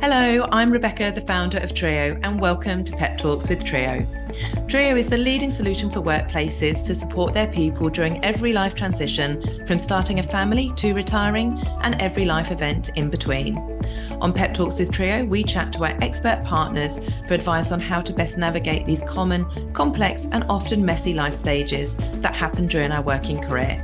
Hello, I'm Rebecca, the founder of triiyo, and welcome to Pep Talks with triiyo. triiyo is the leading solution for workplaces to support their people during every life transition, from starting a family to retiring and every life event in between. On Pep Talks with triiyo, we chat to our expert partners for advice on how to best navigate these common, complex, and often messy life stages that happen during our working career.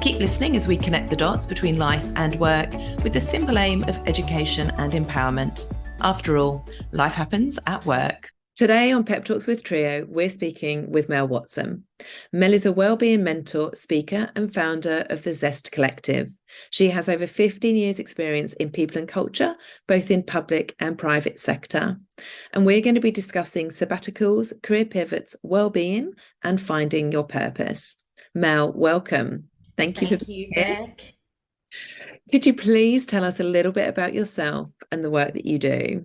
Keep listening as we connect the dots between life and work with the simple aim of education and empowerment. After all, life happens at work. Today on Pep Talks with triiyo, we're speaking with Mel Watson. Mel is a wellbeing mentor, speaker, and founder of the Zest collective. She has over 15 years' experience in people and culture, both in public and private sector. And we're going to be discussing sabbaticals, career pivots, wellbeing, and finding your purpose. Mel, welcome. Thank you for Thank you, being here. Beck. Could you please tell us a little bit about yourself and the work that you do?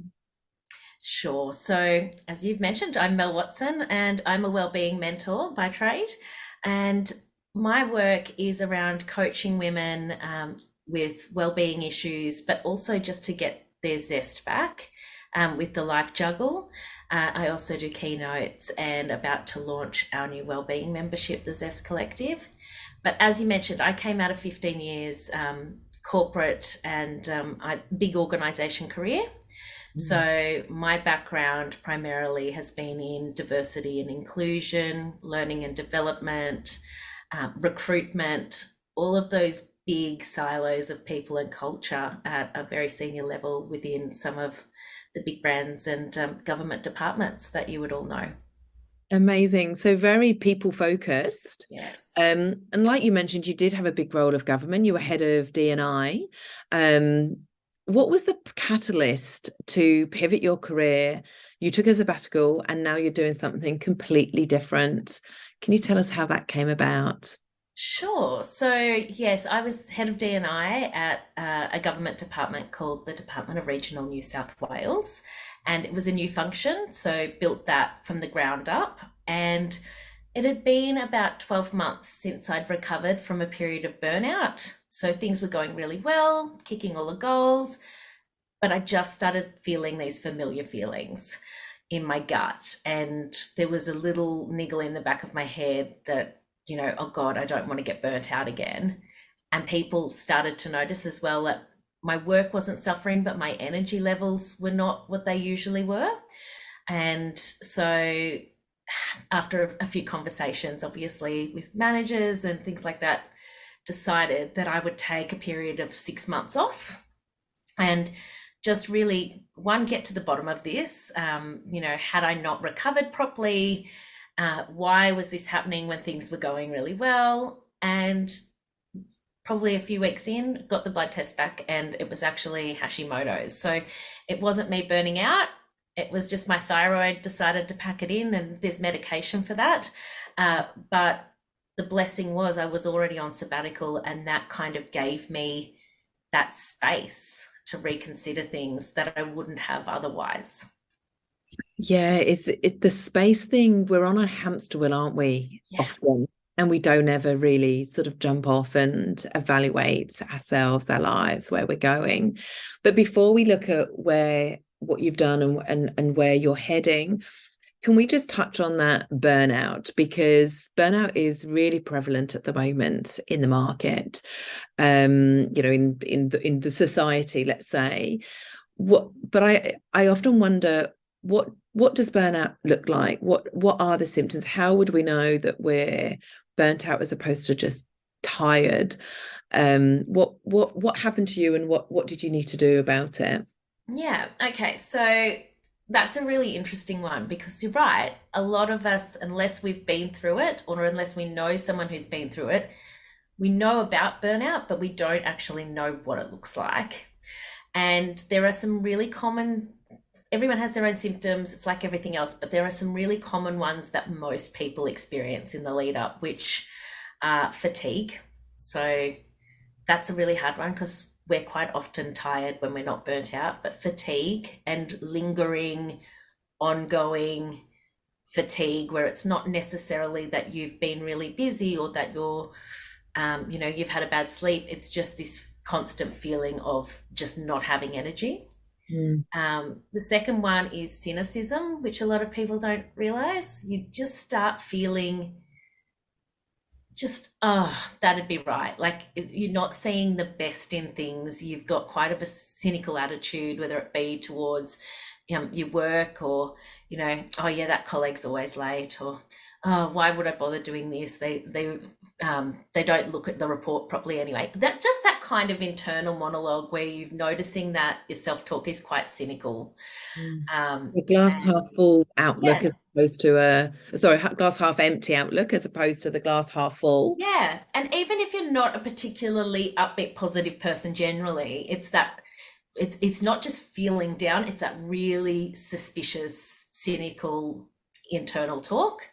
Sure. So, as you've mentioned, I'm Mel Watson and I'm a wellbeing mentor by trade. And my work is around coaching women with wellbeing issues, but also just to get their zest back with the life juggle. I also do keynotes and about to launch our new wellbeing membership, the Zest Collective. But as you mentioned, I came out of 15 years corporate and big organization career. So my background primarily has been in diversity and inclusion, learning and development, recruitment, all of those big silos of people and culture at a very senior level within some of the big brands and government departments that you would all know. Amazing. So very people focused. Yes. And like you mentioned, you did have a big role of government. You were head of D&I. Um, what was the catalyst to pivot your career? You took a sabbatical and now you're doing something completely different. Can you tell us how that came about? Sure. So, yes, I was head of D&I at a government department called the Department of Regional New South Wales. And it was a new function. So, built that from the ground up. And it had been about 12 months since I'd recovered from a period of burnout. So, things were going really well, kicking all the goals. But I just started feeling these familiar feelings in my gut. And there was a little niggle in the back of my head that, oh God, I don't want to get burnt out again. And people started to notice as well that my work wasn't suffering, but my energy levels were not what they usually were. And so, after a few conversations, obviously, with managers and things like that, decided that I would take a period of 6 months off and just really, one, get to the bottom of this. Had I not recovered properly? Why was this happening when things were going really well? And probably a few weeks in, got the blood test back, and it was actually Hashimoto's. So it wasn't me burning out. It was just my thyroid decided to pack it in, and there's medication for that. But the blessing was I was already on sabbatical, and that kind of gave me that space to reconsider things that I wouldn't have otherwise. Yeah, it's the space thing. We're on a hamster wheel, aren't we? Yeah. Often. And we don't ever really sort of jump off and evaluate ourselves, our lives, where we're going. But before we look at where what you've done and where you're heading, can we just touch on that burnout? Because burnout is really prevalent at the moment in the market, in the society, let's say. But I often wonder what does burnout look like? What are the symptoms? How would we know that we're burnt out as opposed to just tired? What happened to you and what did you need to do about it? Yeah. Okay. So that's a really interesting one because you're right. A lot of us, unless we've been through it or unless we know someone who's been through it, we know about burnout, but we don't actually know what it looks like. And there are some really common, everyone has their own symptoms. It's like everything else, but there are some really common ones that most people experience in the lead up, which are fatigue. So that's a really hard one because we're quite often tired when we're not burnt out, but fatigue and lingering, ongoing fatigue, where it's not necessarily that you've been really busy or that you've had a bad sleep. It's just this constant feeling of just not having energy. Mm. The second one is cynicism, which a lot of people don't realize. You just start feeling just, oh, that'd be right. Like you're not seeing the best in things. You've got quite a cynical attitude, whether it be towards your work, or, oh yeah, that colleague's always late, or oh, why would I bother doing this? They don't look at the report properly anyway. That kind of internal monologue where you're noticing that your self-talk is quite cynical. Mm. Um, A glass and half full outlook yeah, as opposed to glass half empty outlook as opposed to the glass half full. yeah. And even if you're not a particularly upbeat, positive person generally, it's not just feeling down, it's that really suspicious, cynical internal talk.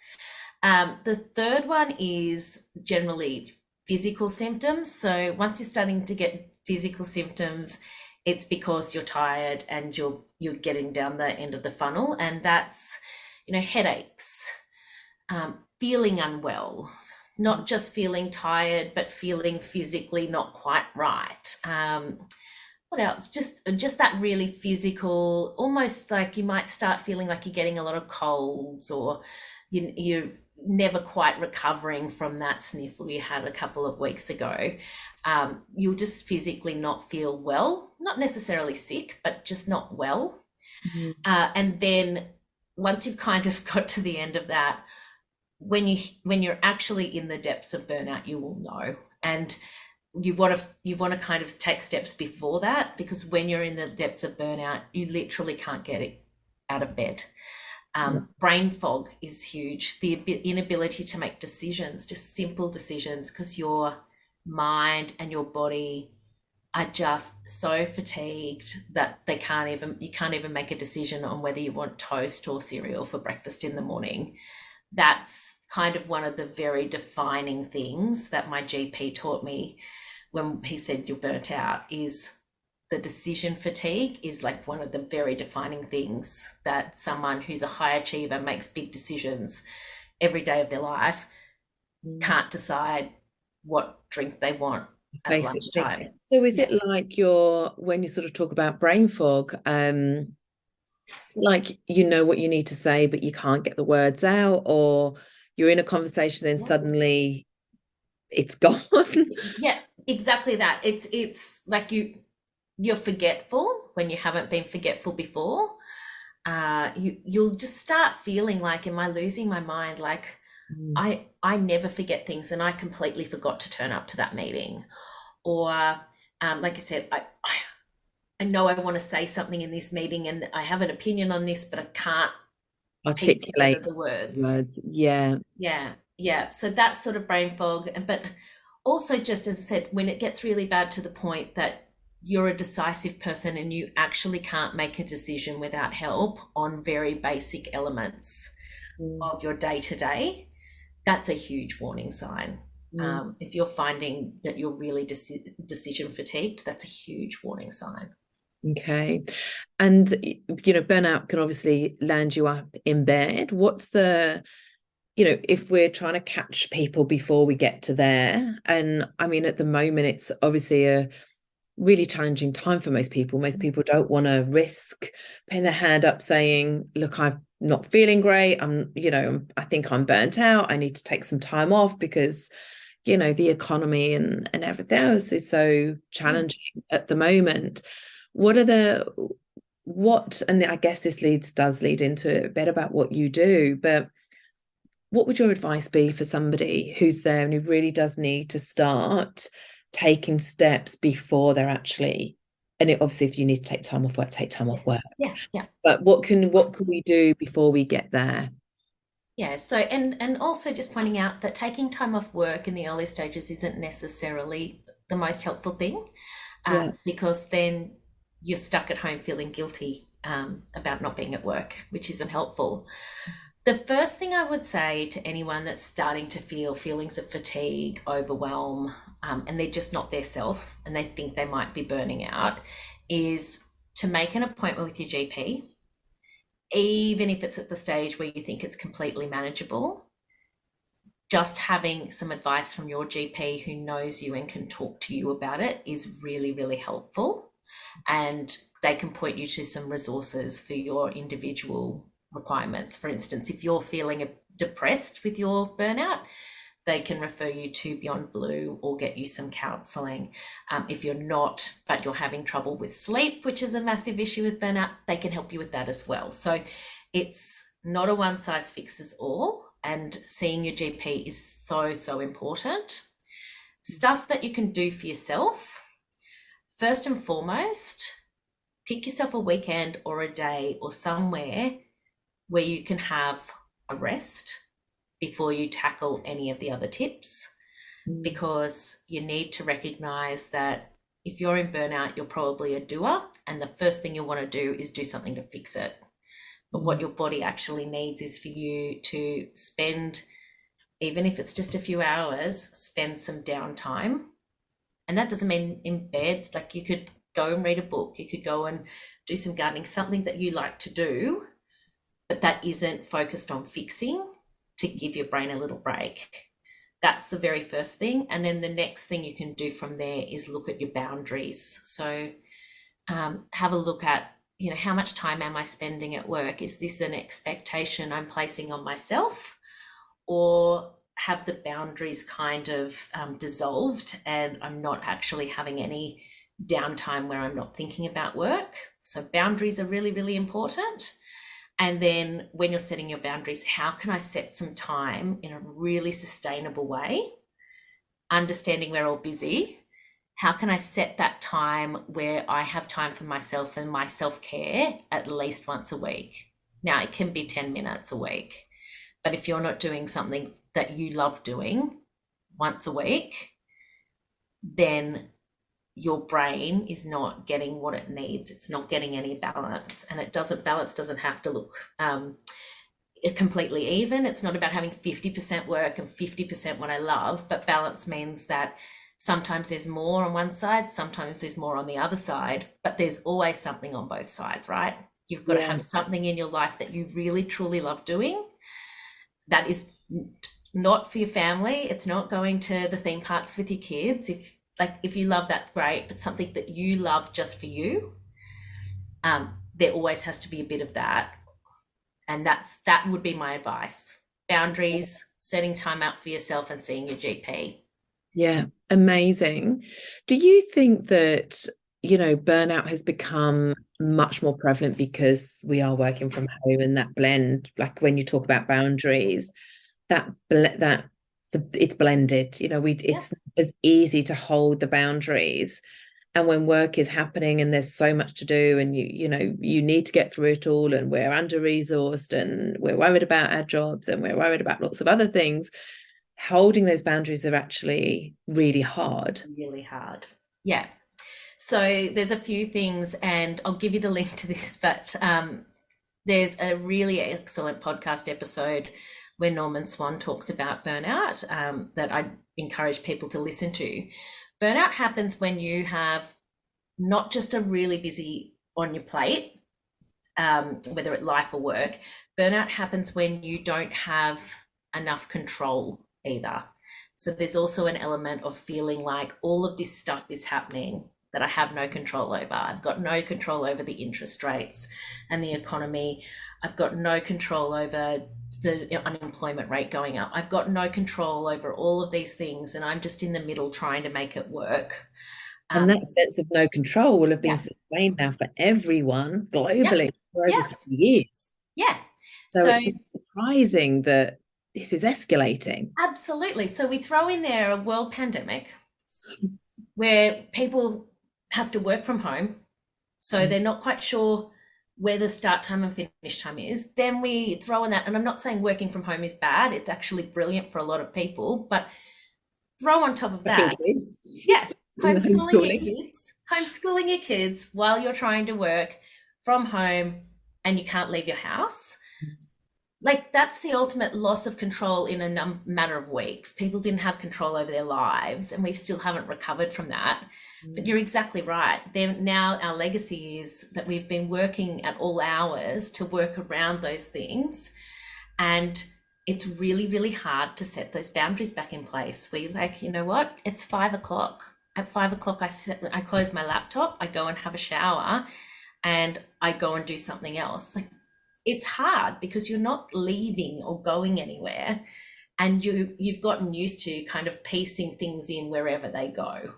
The third one is generally physical symptoms. So once you're starting to get physical symptoms, it's because you're tired and you're getting down the end of the funnel, and that's headaches, feeling unwell, not just feeling tired, but feeling physically not quite right. What else? Just that really physical, almost like you might start feeling like you're getting a lot of colds, or you're never quite recovering from that sniffle you had a couple of weeks ago. You'll just physically not feel well, not necessarily sick, but just not well. Mhm. And then once you've kind of got to the end of that, when you're actually in the depths of burnout, you will know. And you want to kind of take steps before that, because when you're in the depths of burnout, you literally can't get it out of bed. Brain fog is huge. The inability to make decisions, just simple decisions, because your mind and your body are just so fatigued that you can't even make a decision on whether you want toast or cereal for breakfast in the morning. That's kind of one of the very defining things that my GP taught me when he said you're burnt out, is the decision fatigue is like one of the very defining things that someone who's a high achiever, makes big decisions every day of their life, Mm. can't decide what drink they want It's at basically. lunchtime. So is Yeah. it like when you sort of talk about brain fog, like you know what you need to say, but you can't get the words out, or you're in a conversation, then suddenly it's gone? Yeah, exactly that. It's like you're forgetful when you haven't been forgetful before. You'll just start feeling like, am I losing my mind? Like Mm. I never forget things, and I completely forgot to turn up to that meeting. Or like I said, I know I want to say something in this meeting, and I have an opinion on this, but I can't piece together Articulate the words. words. Yeah. Yeah, yeah. So that's sort of brain fog. But also, just as I said, when it gets really bad to the point that you're a decisive person and you actually can't make a decision without help on very basic elements Mm. of your day to day, that's a huge warning sign. Mm. If you're finding that you're really decision fatigued, that's a huge warning sign. Okay. And burnout can obviously land you up in bed. What's if we're trying to catch people before we get to there? And I mean, at the moment, it's obviously a really challenging time for most people. Most people don't want to risk putting their hand up saying, look, I'm not feeling great. I think I'm burnt out. I need to take some time off because, the economy and everything else is so challenging at the moment. And I guess this does lead into a bit about what you do, but what would your advice be for somebody who's there and who really does need to start taking steps before they're actually, obviously if you need to take time off work, take time off work. Yeah, yeah. But what can we do before we get there? Yeah, so and also just pointing out that taking time off work in the early stages isn't necessarily the most helpful thing, Yeah. because then you're stuck at home feeling guilty about not being at work, which isn't helpful. The first thing I would say to anyone that's starting to feel feelings of fatigue, overwhelm, and they're just not their self and they think they might be burning out, is to make an appointment with your GP, even if it's at the stage where you think it's completely manageable. Just having some advice from your GP who knows you and can talk to you about it is really, really helpful. And they can point you to some resources for your individual requirements. For instance, if you're feeling depressed with your burnout, they can refer you to Beyond Blue or get you some counselling. If you're not, but you're having trouble with sleep, which is a massive issue with burnout, they can help you with that as well. So it's not a one size fixes all, and seeing your GP is so, so important. Stuff that you can do for yourself. First and foremost, pick yourself a weekend or a day or somewhere where you can have a rest before you tackle any of the other tips, because you need to recognize that if you're in burnout, you're probably a doer, and the first thing you'll want to do is do something to fix it. But what your body actually needs is for you to spend, even if it's just a few hours, spend some downtime. And that doesn't mean in bed. Like, you could go and read a book, you could go and do some gardening, something that you like to do, but that isn't focused on fixing, to give your brain a little break. That's the very first thing. And then the next thing you can do from there is look at your boundaries. So have a look at, how much time am I spending at work? Is this an expectation I'm placing on myself? Or have the boundaries kind of dissolved and I'm not actually having any downtime where I'm not thinking about work? So boundaries are really, really important. And then when you're setting your boundaries, how can I set some time in a really sustainable way? Understanding we're all busy. How can I set that time where I have time for myself and my self-care at least once a week? Now, it can be 10 minutes a week, but if you're not doing something that you love doing once a week, then your brain is not getting what it needs. It's not getting any balance, and balance doesn't have to look completely even. It's not about having 50% work and 50% what I love, but balance means that sometimes there's more on one side, sometimes there's more on the other side, but there's always something on both sides, right? You've got to have something in your life that you really truly love doing. That is not for your family. It's not going to the theme parks with your kids. If you love that, great, but something that you love just for you, there always has to be a bit of that. And that would be my advice. Boundaries, setting time out for yourself, and seeing your GP. Yeah, amazing. Do you think that, burnout has become much more prevalent because we are working from home, and that blend, like when you talk about boundaries, it's blended, it's as easy to hold the boundaries, and when work is happening and there's so much to do, and you need to get through it all, and we're under-resourced, and we're worried about our jobs, and we're worried about lots of other things, holding those boundaries are actually really hard. Yeah. So there's a few things, and I'll give you the link to this, but there's a really excellent podcast episode where Norman Swan talks about burnout that I encourage people to listen to. Burnout happens when you have not just a really busy on your plate, whether it's life or work. Burnout happens when you don't have enough control either. So there's also an element of feeling like all of this stuff is happening that I have no control over. I've got no control over the interest rates and the economy. I've got no control over the unemployment rate going up. I've got no control over all of these things, and I'm just in the middle trying to make it work. And that sense of no control will have been sustained now for everyone globally for over 3 years. Yeah. So it's surprising that this is escalating. Absolutely. So we throw in there a world pandemic where people have to work from home, so they're not quite sure where the start time and finish time is. Then we throw in that, and I'm not saying working from home is bad, it's actually brilliant for a lot of people, but throw on top of that, homeschooling your kids while you're trying to work from home and you can't leave your house. Like, that's the ultimate loss of control in a matter of weeks. People didn't have control over their lives, and we still haven't recovered from that. But you're exactly right. Then now our legacy is that we've been working at all hours to work around those things. And it's really, really hard to set those boundaries back in place. Where you're like, you know what? It's 5 o'clock. At 5 o'clock, I close my laptop, I go and have a shower, and I go and do something else. Like, it's hard because you're not leaving or going anywhere, and you've gotten used to kind of piecing things in wherever they go.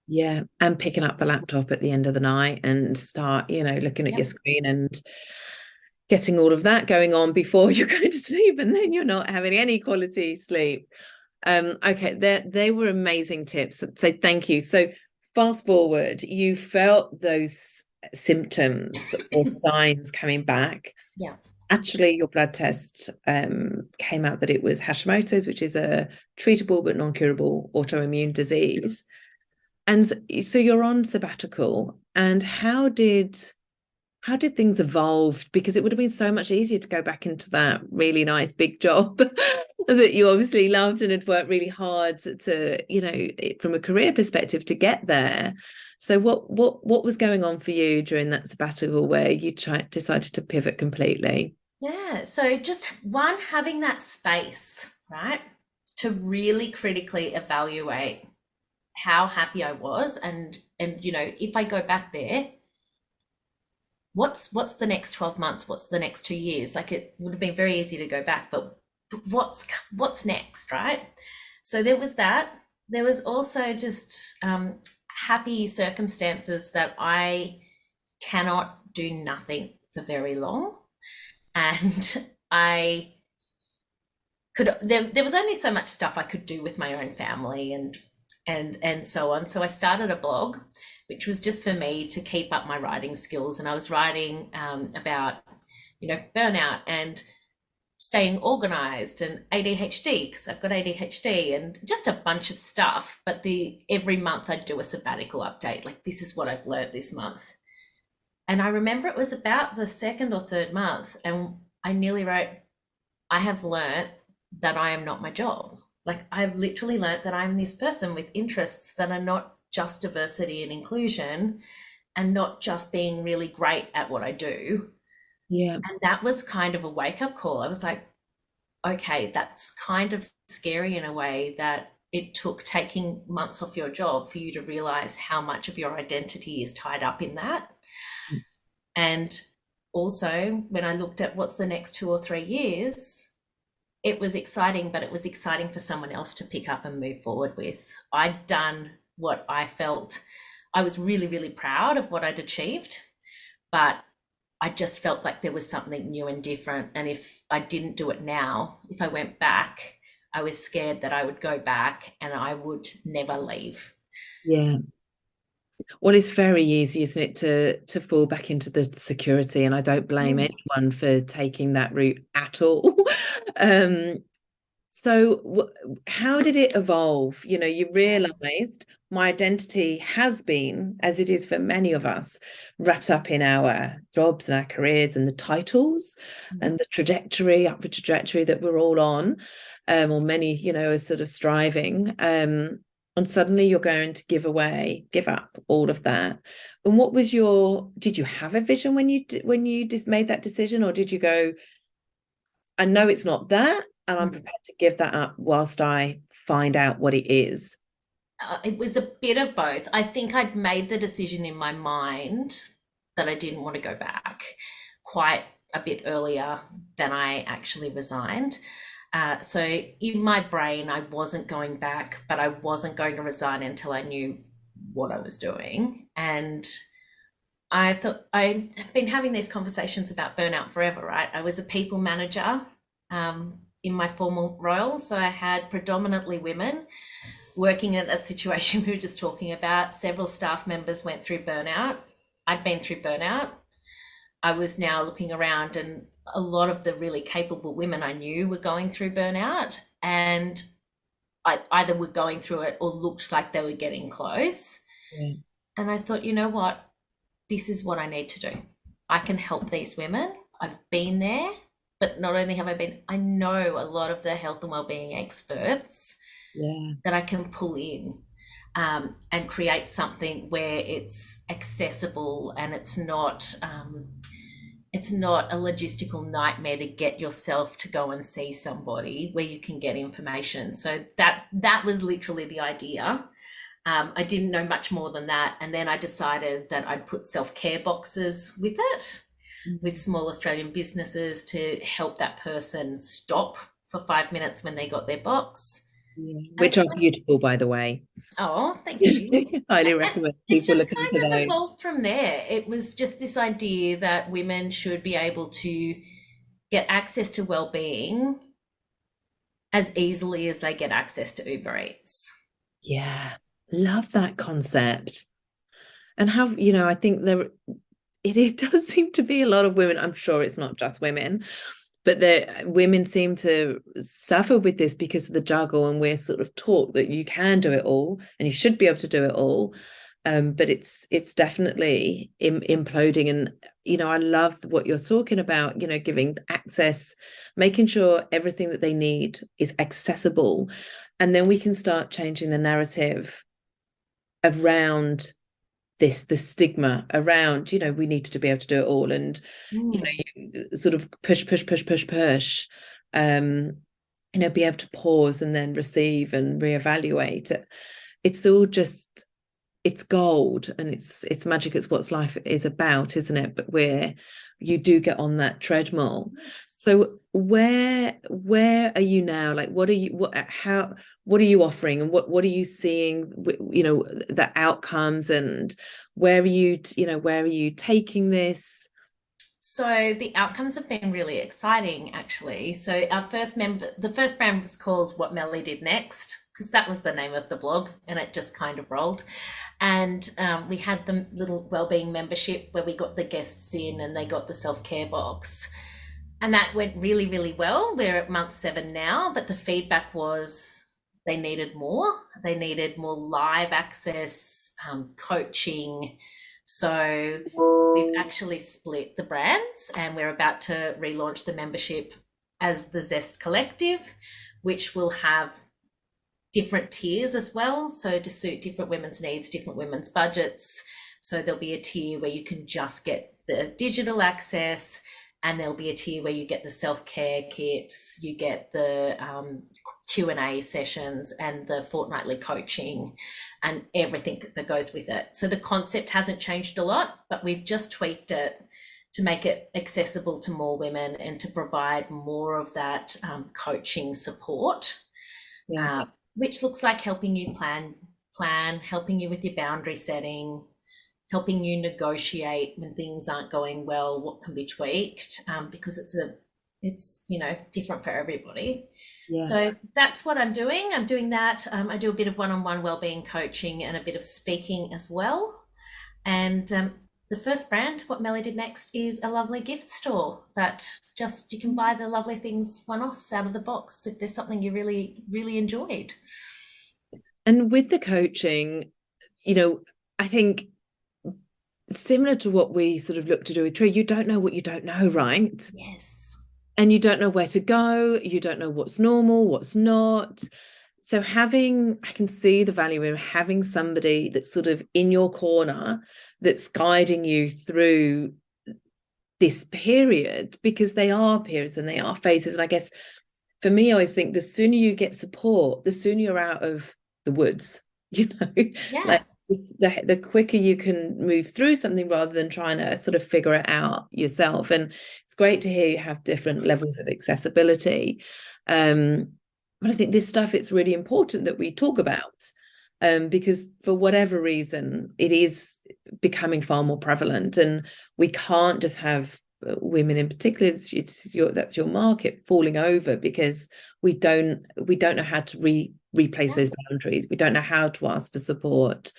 Yeah. And picking up the laptop at the end of the night and start, looking at your Yep. screen and getting all of that going on before you're going to sleep, and then you're not having any quality sleep. Okay, they were amazing tips. So thank you. So fast forward, you felt those symptoms or signs coming back. Yeah. Actually, your blood test came out that it was Hashimoto's, which is a treatable but non-curable autoimmune disease. And so you're on sabbatical. And how did things evolve? Because it would have been so much easier to go back into that really nice big job that you obviously loved and had worked really hard to, from a career perspective to get there. So what was going on for you during that sabbatical where you decided to pivot completely? Yeah. So just one, having that space, right, to really critically evaluate how happy I was, and if I go back there, what's the next 12 months, what's the next 2 years? Like, it would have been very easy to go back, but what's next, right? So there was that. There was also just happy circumstances that I cannot do nothing for very long, and I could there was only so much stuff I could do with my own family and so on. So I started a blog, which was just for me to keep up my writing skills. And I was writing about, burnout and staying organized and ADHD, because I've got ADHD, and just a bunch of stuff. But every month I'd do a sabbatical update. Like, this is what I've learned this month. And I remember it was about the second or third month, and I nearly wrote, I have learned that I am not my job. Like, I've literally learned that I'm this person with interests that are not just diversity and inclusion, and not just being really great at what I do. Yeah. And that was kind of a wake-up call. I was like, okay, that's kind of scary in a way, that it took taking months off your job for you to realize how much of your identity is tied up in that. And also, when I looked at what's the next 2 or 3 years, it was exciting, but it was exciting for someone else to pick up and move forward with. I'd done what I felt. I was really, really proud of what I'd achieved, but I just felt like there was something new and different. And if I didn't do it now, if I went back, I was scared that I would go back and I would never leave. Yeah. Well, it's very easy, isn't it, to fall back into the security, and I don't blame anyone for taking that route at all. um, so how did it evolve? You realized my identity has been, as it is for many of us, wrapped up in our jobs and our careers and the titles and the upward trajectory that we're all on, or many, are sort of striving. And suddenly you're going to give up all of that. And did you have a vision when you just made that decision, or did you go, I know it's not that, and I'm prepared to give that up whilst I find out what it is? It was a bit of both. I think I'd made the decision in my mind that I didn't want to go back quite a bit earlier than I actually resigned. So in my brain, I wasn't going back, but I wasn't going to resign until I knew what I was doing. And I thought, I've been having these conversations about burnout forever, right? I was a people manager in my formal role. So I had predominantly women working in a situation we were just talking about. Several staff members went through burnout. I'd been through burnout. I was now looking around, and a lot of the really capable women I knew were going through burnout, and I either were going through it or looked like they were getting close. Yeah. And I thought, you know what? This is what I need to do. I can help these women. I've been there, but not only have I been, I know a lot of the health and wellbeing experts that I can pull in and create something where it's accessible, and it's not a logistical nightmare to get yourself to go and see somebody, where you can get information. So that was literally the idea. I didn't know much more than that. And then I decided that I'd put self-care boxes with it, with small Australian businesses to help that person stop for 5 minutes when they got their box. Yeah. And Which are beautiful, by the way. oh, thank you. Highly And recommend it people just look into kind of those. evolved from there. It was just this idea that women should be able to get access to well-being as easily as they get access to Uber Eats. Yeah, love that concept. And how, I think it does seem to be a lot of women. I'm sure it's not just women, but the women seem to suffer with this because of the juggle, and we're sort of taught that you can do it all and you should be able to do it all. But it's definitely imploding. And I love what you're talking about, giving access, making sure everything that they need is accessible, and then we can start changing the narrative around the stigma around, we need to be able to do it all. And you sort of push, be able to pause and then receive and reevaluate. It's all just, it's gold, and it's magic. It's what life is about, isn't it? But you do get on that treadmill. So where are you now? Like, what are you offering, and what are you seeing, the outcomes, and where are you taking this? So the outcomes have been really exciting, actually. So the first brand was called What Mellie Did Next, because that was the name of the blog, and it just kind of rolled. And we had the little wellbeing membership where we got the guests in and they got the self-care box. And that went really, really well. We're at month 7 now, but the feedback was they needed more. They needed more live access, coaching. So we've actually split the brands, and we're about to relaunch the membership as the Zest Collective, which will have different tiers as well. So to suit different women's needs, different women's budgets. So there'll be a tier where you can just get the digital access, and there'll be a tier where you get the self-care kits, you get the Q&A sessions and the fortnightly coaching and everything that goes with it. So the concept hasn't changed a lot, but we've just tweaked it to make it accessible to more women and to provide more of that coaching support, which looks like helping you plan, helping you with your boundary setting, helping you negotiate when things aren't going well, what can be tweaked, because it's different for everybody. Yeah. So that's what I'm doing. I'm doing that. I do a bit of one-on-one wellbeing coaching and a bit of speaking as well. And the first brand, What Mellie Did Next, is a lovely gift store that just you can buy the lovely things one-offs out of the box if there's something you really, really enjoyed. And with the coaching, I think similar to what we sort of look to do with triiyo, you don't know what you don't know, right? Yes. And you don't know where to go. You don't know what's normal, what's not. So I can see the value in having somebody that's sort of in your corner, that's guiding you through this period, because they are periods and they are phases. And I guess for me, I always think the sooner you get support, the sooner you're out of the woods, like the quicker you can move through something rather than trying to sort of figure it out yourself. And it's great to hear you have different levels of accessibility. But I think this stuff, it's really important that we talk about, because for whatever reason, it is becoming far more prevalent, and we can't just have women in particular, that's your market, falling over because we don't know how to replace those boundaries. We don't know how to ask for support.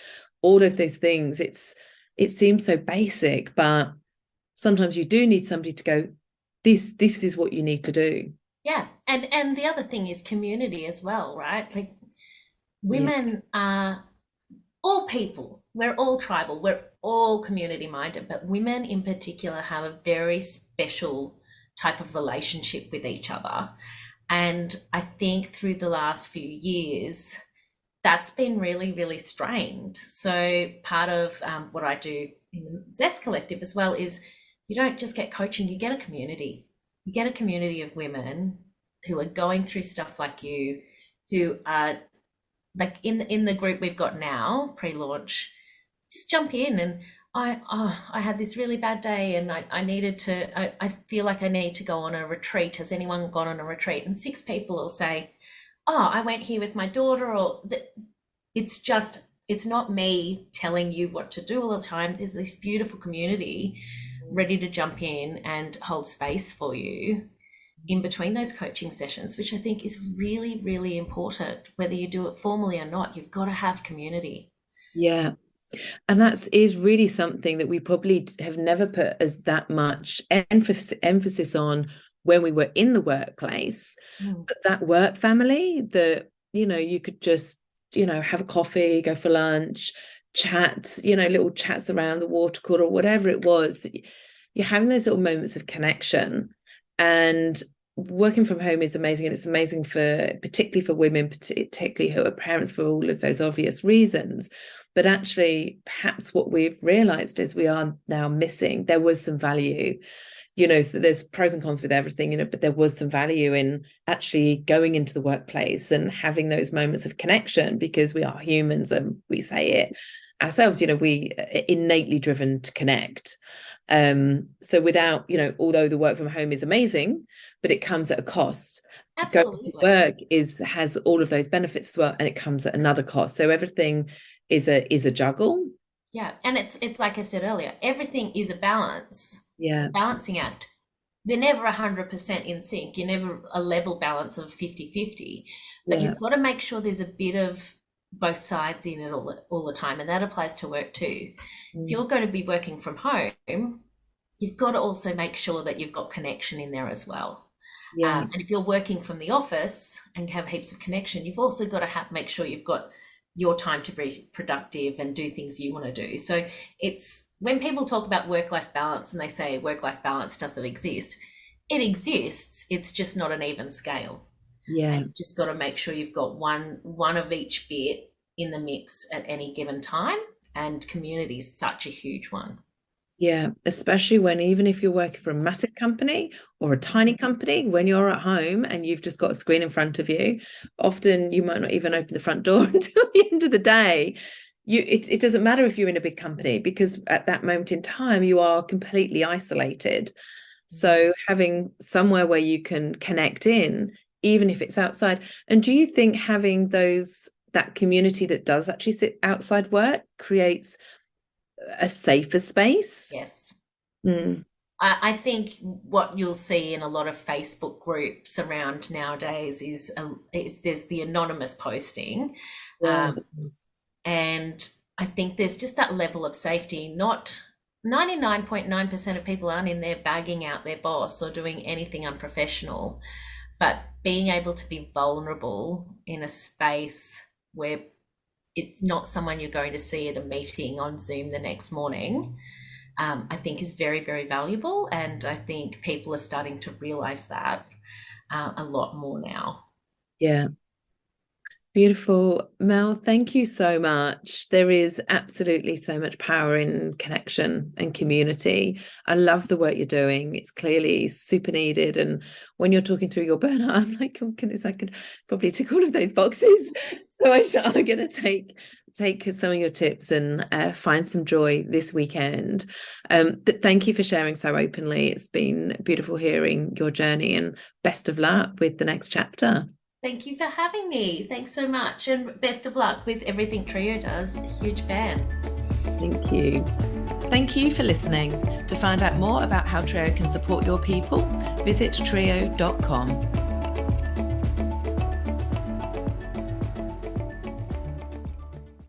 All of those things, it seems so basic, but sometimes you do need somebody to go, this is what you need to do. Yeah. And the other thing is community as well, right? Like women are all people. We're all tribal. We're all community minded, but women in particular have a very special type of relationship with each other. And I think through the last few years, that's been really, really strained. So part of what I do in the Zest Collective as well is you don't just get coaching, you get a community. You get a community of women who are going through stuff like you, who are like in the group we've got now, pre-launch, just jump in and I had this really bad day and I feel like I need to go on a retreat. Has anyone gone on a retreat? And 6 people will say, oh, I went here with my daughter, or it's not me telling you what to do all the time. There's this beautiful community ready to jump in and hold space for you in between those coaching sessions, which I think is really, really important. Whether you do it formally or not, you've got to have community. Yeah. And that is really something that we probably have never put as that much emphasis on when we were in the workplace. But that work family that, you could just, have a coffee, go for lunch, chat, little chats around the water cooler or whatever it was. You're having those little moments of connection. And working from home is amazing. And it's amazing particularly for women, particularly who are parents, for all of those obvious reasons. But actually, perhaps what we've realized is we are now missing. There was some value, so there's pros and cons with everything, but there was some value in actually going into the workplace and having those moments of connection, because we are humans and we say it ourselves, we are innately driven to connect. So without, although the work from home is amazing, but it comes at a cost. Absolutely. Work has all of those benefits as well, and it comes at another cost. So everything is a juggle. Yeah. And it's like I said earlier, everything is a balance. Yeah. Balancing act. They're never 100% in sync. You're never a level balance of 50-50. But you've got to make sure there's a bit of both sides in it all the time. And that applies to work too. If you're going to be working from home, you've got to also make sure that you've got connection in there as well. And if you're working from the office and have heaps of connection, you've also got to make sure you've got your time to be productive and do things you want to do. So it's when people talk about work-life balance and they say work-life balance doesn't exist, it exists. It's just not an even scale. Yeah. And you've just got to make sure you've got one of each bit in the mix at any given time. And community is such a huge one. Yeah, especially when, even if you're working for a massive company or a tiny company, when you're at home and you've just got a screen in front of you, often you might not even open the front door until the end of the day. It doesn't matter if you're in a big company, because at that moment in time, you are completely isolated. So having somewhere where you can connect in, even if it's outside. And do you think having that community that does actually sit outside work creates a safer space? Yes. I think what you'll see in a lot of Facebook groups around nowadays is there's the anonymous posting. And I think there's just that level of safety. Not 99.9% of people aren't in there bagging out their boss or doing anything unprofessional, but being able to be vulnerable in a space where it's not someone you're going to see at a meeting on Zoom the next morning, I think is very, very valuable. And I think people are starting to realize that a lot more now. Yeah. Beautiful. Mel, thank you so much. There is absolutely so much power in connection and community. I love the work you're doing. It's clearly super needed. And when you're talking through your burnout, I'm like, oh goodness, I could probably tick all of those boxes. So I'm going to take some of your tips and find some joy this weekend. But thank you for sharing so openly. It's been beautiful hearing your journey, and best of luck with the next chapter. Thank you for having me. Thanks so much. And best of luck with everything triiyo does. Huge fan. Thank you. Thank you for listening. To find out more about how triiyo can support your people, visit triiyo.com.